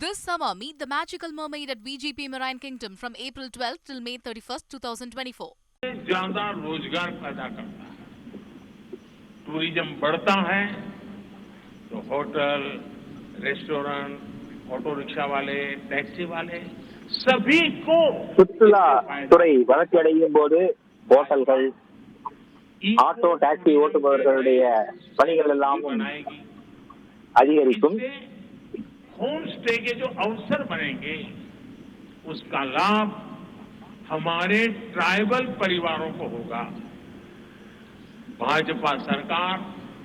This summer, meet the magical mermaid at VGP Marine Kingdom from April 12th till May 31st, 2024. ज्यादा रोजगार पैदा करता है, tourism बढ़ता है तो होटल, रेस्टोरेंट, ऑटो रिक्शा वाले, टैक्सी वाले सभी को சுற்றுலா துறை வளர்ச்சி அடையும் போது ஹோட்டல்கள், ஆட்டோ, டாக்ஸி ஓட்டுபவர்களுடைய பணிகள் எல்லாம் அதிகரிக்கும். होम स्टे के जो अवसर बनेंगे उसका लाभ हमारे ट्राइबल परिवारों को होगा. भाजपा सरकार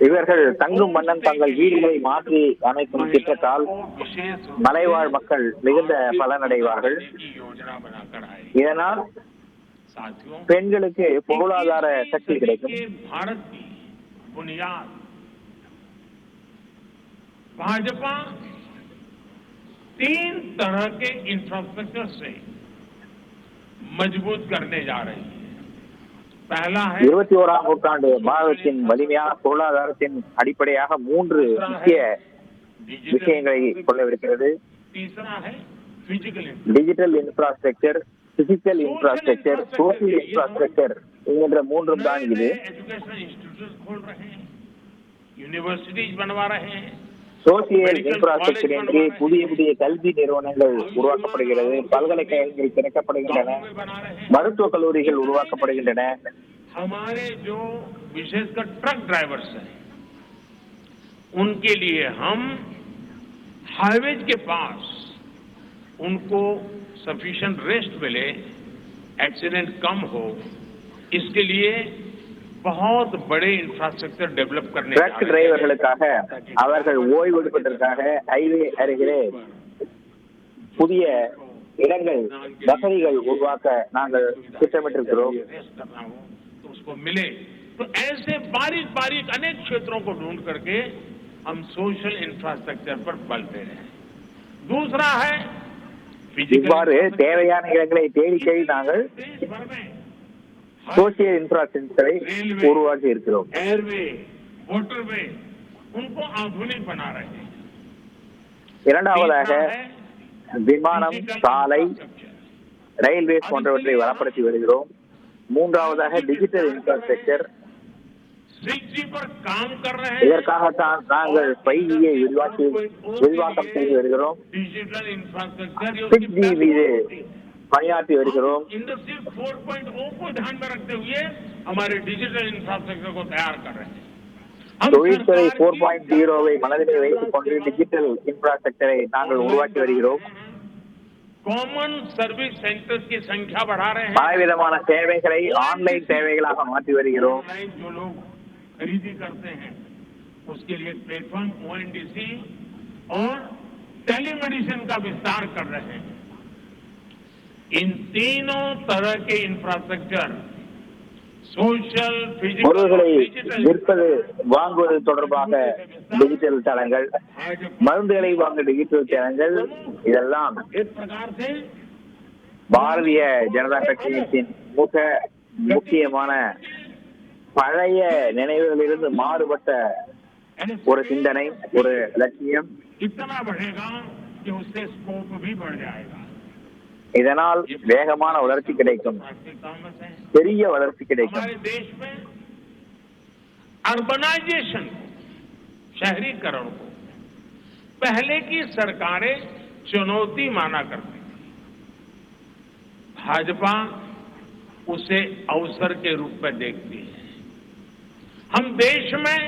இவர்கள் தங்கும் மன்னன் தங்கள் வீடுகளை மாற்றி அமைக்கும் திட்டத்தால் மலைவாழ் மக்கள் மிகுந்த பலனடைவார்கள். இதனால் பெண்களுக்கு பொருளாதார சக்தி கிடைக்கும். भाजपा 3 तरह के इंफ्रास्ट्रक्चर से मजबूत करने जा रही है. पहला है 21ஆம் நூற்றாண்டு பாரதத்தின் வலிமையான பொருளாதாரத்தின் அடிப்படையாக 3 முக்கிய விஷயங்களை கொள்ளவிருக்கிறது. तीसरा है physical digital infrastructure, physical infrastructure, social infrastructure என்கிற 3 தான் இது. एजुकेशन इंस्टीट्यूट खोल रहे हैं, यूनिवर्सिटीज बनवा रहे हैं. சோசியல் இன்ஃப்ராஸ்ட்ரக்சரின் கீழ் புதிய புதிய கல்வி நிறுவனங்கள் உருவாக்கப்படுகிறது, பல்கலைக்கழகங்கள் திறக்கப்படுகின்றன, மருத்துவக் கல்லூரிகள் உருவாக்கப்படுகின்றன. हमारे जो विशेषकर ट्रक ड्राइवर्स हैं उनके लिए हम हाईवेज के पास उनको सफिशिएंट रेस्ट मिले, एक्सीडेंट कम हो, इसके लिए बहुत बड़े इंफ्रास्ट्रक्चर डेवलप करने ட்ரக் டிரைவர்களுக்காக அவர்கள் ஓய்வு எடுப்பதற்காக ஹைவே அருகிலே புதிய இடங்கள், வசதிகள் உருவாக்க நாங்கள் திட்டமிட்டிருக்கிறோம். उसको मिले तो ऐसे बारीक बारीक अनेक क्षेत्रों को ढूंढ करके हम सोशल इंफ्रास्ट्रक्चर पर बल दे रहे हैं. दूसरा है இவ்வாறு தேவையான இடங்களை தேடி தேடி நாங்கள் சோசியல் இன்ஃப்ராஸ்ட்ரக்சரை உருவாக்கி இருக்கிறோம். एयरवे, वाटरवे उनको आधुनिक बना रहे हैं. இரண்டாவதாக விமானம், சாலை, ரயில்வேஸ் போன்றவற்றை வளப்படுத்தி வருகிறோம். மூன்றாவதாக டிஜிட்டல் இன்ஃப்ராஸ்ட்ரக்சர். 6G पर काम कर रहे हैं. இதற்காகத்தான் நாங்கள் 5G விரிவாக்கம் செய்து வருகிறோம். डिजिटल इंफ्रास्ट्रक्चर 6G மீது பணியாற்றி வருகிறோம். इंडस्ट्री 4.0 को ध्यान में रखते हुए हमारे डिजिटल इंफ्रास्ट्रक्चर को तैयार कर रहे हैं. தொழில்துறை 4.0 மனதிலே வைத்துக் கொண்டு டிஜிட்டல் இன்ஃப்ராஸ்ட்ரக்சரை நாங்கள் உருவாக்கி வருகிறோம். कॉमन सर्विस सेंटर्स की संख्या बढ़ा रहे हैं. பலவிதமான சேவைகளை ஆன்லைன் சேவைகளாக மாற்றி வருகிறோம். ऑनलाइन जो लोग खरीदी करते हैं उसके लिए प्लेटफॉर्म ONDC और टेलीमेडिसिन का विस्तार कर रहे हैं. इन तीनों तरह के इंफ्रास्ट्रक्चर सोशल, பொருள்களை விற்பது, வாங்குவது தொடர்பாக டிஜிட்டல் தளங்கள், மருந்துகளை வாங்க டிஜிட்டல் தளங்கள், இதெல்லாம் एक प्रकार से பாரதிய ஜனதா கட்சியின் முக்கியமான பழைய நினைவுகளிலிருந்து மாறுபட்ட ஒரு சிந்தனை, ஒரு லட்சியம். इतना बढ़ेगा कि उससे स्कोप भी बढ़ जाएगा. இதனால் வேகமான வளர்ச்சி கிடைக்கும், பெரிய வளர்ச்சி கிடைக்கும். हमारे देश में अर्बनाइजेशन को, शहरीकरण को पहले की सरकारें चुनौती माना करती थी. भाजपा उसे अवसर के रूप में देखती है. हम देश में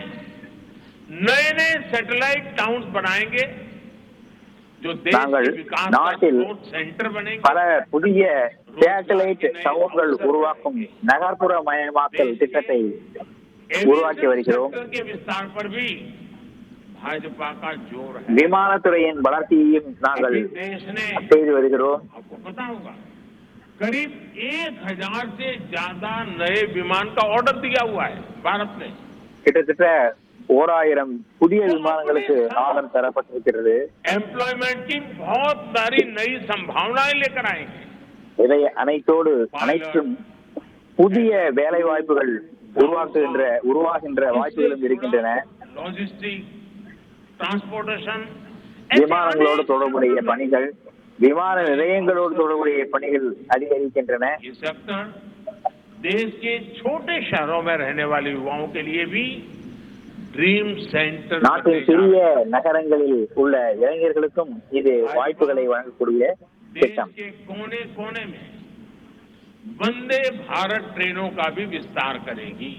नए नए सैटेलाइट टाउन्स बनाएंगे जो देश நாங்கள் के विकास நாட்டில் का सेंटर बनेंगे. பல புதிய சேட்டலைட் டவர்கள் உருவாக்கும் நகர்ப்புற மயமாக்கல் திட்டத்தை உருவாக்கி வருகிறோம். के विस्तार पर भी भाजपा का जोर है. விமானத்துறையின் வளர்ச்சியையும் நாங்கள் देश ने, செய்து வருகிறோம். आपको पता होगा, करीब 1000 से ज्यादा नए विमान का ऑर्डर दिया हुआ है भारत ने. கிட்டத்தட்ட 1000 புதிய விமானங்களுக்கு ஆர்டர் தரப்பட்டிருக்கிறது. एम्प्लॉयमेंट की बहुत सारी नई संभावनाएं लेकर आएंगे. இதை அனைத்தும் புதிய வேலை வாய்ப்புகள் உருவாகின்ற வாய்ப்புகளும் இருக்கின்றன. लॉजिस्टिक, ट्रांसपोर्टेशन, விமானங்களோடு தொடர்புடைய பணிகள், விமான நிலையங்களோடு தொடர்புடைய பணிகள் அதிகரிக்கின்றன. ये सेक्टर देश के छोटे शहरों में रहने वाले युवाओं के लिए भी ड्रीम सेंटर நாட்டின் சிறிய நகரங்களில் உள்ள இளைஞர்களுக்கும் இது வாய்ப்புகளை வழங்கக்கூடிய देश திட்டம். के कोने कोने में वंदे भारत ट्रेनों का भी विस्तार करेगी.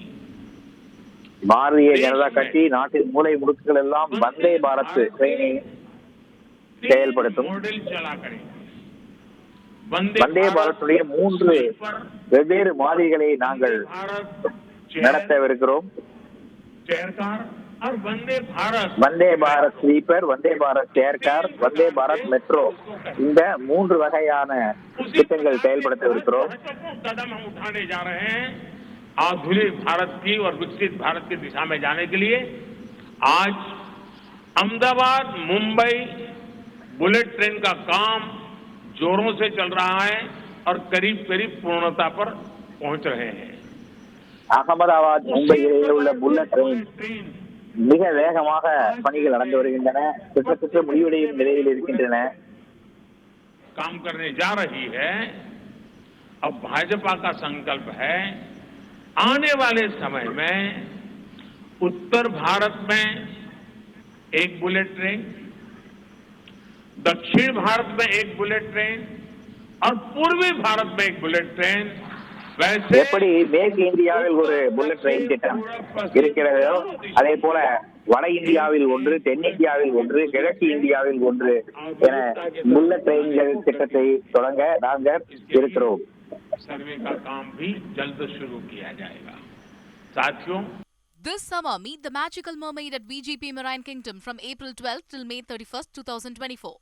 பாரதிய ஜனதா கட்சி நாட்டின் மூலை முடுக்குகள் எல்லாம் வந்தே பாரத் ட்ரெயினை செயல்படுத்தும். मॉडल चला करेगी. வந்தே பாரத்துடைய 3 வெவ்வேறு மாதிரிகளை நாங்கள் நடத்தவிருக்கிறோம். चेयर कार और वंदे भारत வந்தே பாரத் ஸ்லீப்பர், வந்தே பாரத் சேர் கார், வந்தே பாரத் மெட்ரோ, இந்த 3 வகையான திட்டங்கள் செயல்படுத்தவிருக்கிறோம். कदम हम उठाने जा रहे हैं आधुनिक भारत की और विकसित भारत की दिशा में जाने के लिए. आज अहमदाबाद मुंबई बुलेट ट्रेन का काम जोरों से चल रहा है और करीब करीब पूर्णता पर पहुंच रहे हैं. அகமதாபாத் மும்பை இடையே உள்ள புல்லட் ட்ரெயின் மிக வேகமாக பணிகள் நடந்து வருகின்றன. கிட்டத்தட்ட முடிவடையும் நிலையில் இருக்கின்றன. काम करने जा रही है. अब भाजपा का संकल्प है आने वाले समय में उत्तर भारत में एक बुलेट ट्रेन, दक्षिण भारत में एक बुलेट ट्रेन और पूर्वी भारत में एक बुलेट ट्रेन. वैसे எப்படி மேற்கு இந்தியாவில் ஒரு புல்லட் ட்ரெயின் திட்டம் இருக்கிறதோ அதே போல வட இந்தியாவில் ஒன்று, தென்னிந்தியாவில் ஒன்று, கிழக்கு இந்தியாவில் ஒன்று என புல்லட் ட்ரெயின்கள் திட்டத்தை தொடங்க நாங்கள் இருக்கிறோம். सर्वे का काम भी जल्द शुरू किया जाएगा. साथियों, This summer, meet the magical mermaid at VGP Marine Kingdom from April 12th till May 31st, 2024.